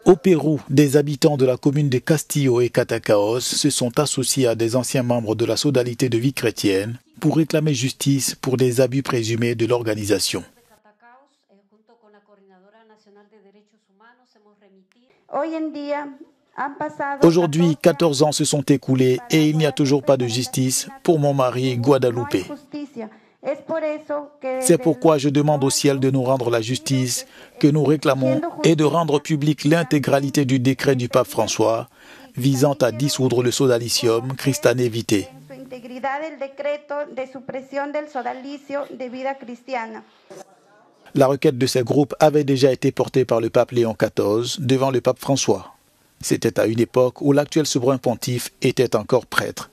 Au Pérou, des habitants de la commune de Castillo et Catacaos se sont associés à des anciens membres de la Sodalité de vie chrétienne pour réclamer justice pour des abus présumés de l'organisation. Aujourd'hui, 14 ans se sont écoulés et il n'y a toujours pas de justice pour mon mari Guadalupe. C'est pourquoi je demande au ciel de nous rendre la justice que nous réclamons et de rendre publique l'intégralité du décret du pape François visant à dissoudre le sodalicium Christiane Vitae. La requête de ces groupes avait déjà été portée par le pape Léon XIV devant le pape François. C'était à une époque où l'actuel souverain pontife était encore prêtre.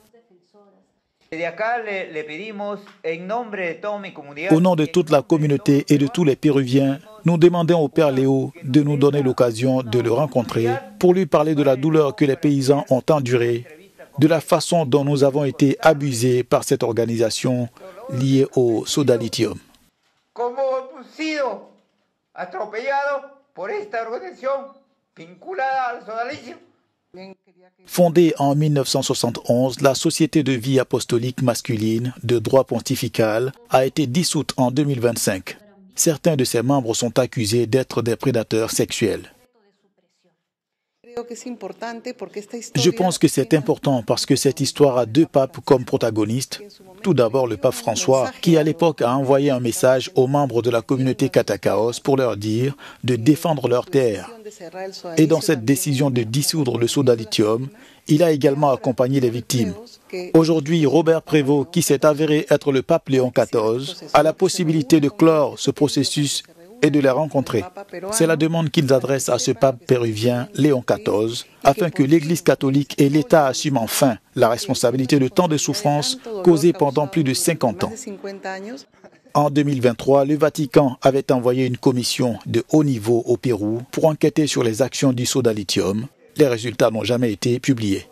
Au nom de toute la communauté et de tous les Péruviens, nous demandons au Père Léo de nous donner l'occasion de le rencontrer pour lui parler de la douleur que les paysans ont endurée, de la façon dont nous avons été abusés par cette organisation liée au sodalitium. Fondée en 1971, la Société de vie apostolique masculine de droit pontifical a été dissoute en 2025. Certains de ses membres sont accusés d'être des prédateurs sexuels. Je pense que c'est important parce que cette histoire a deux papes comme protagonistes. Tout d'abord le pape François, qui à l'époque a envoyé un message aux membres de la communauté Catacaos pour leur dire de défendre leurs terres. Et dans cette décision de dissoudre le sodalitium, il a également accompagné les victimes. Aujourd'hui, Robert Prévost, qui s'est avéré être le pape Léon XIV, a la possibilité de clore ce processus et de les rencontrer. C'est la demande qu'ils adressent à ce pape péruvien Léon XIV, afin que l'Église catholique et l'État assument enfin la responsabilité de tant de souffrances causées pendant plus de 50 ans. En 2023, le Vatican avait envoyé une commission de haut niveau au Pérou pour enquêter sur les actions du sodalitium. Les résultats n'ont jamais été publiés.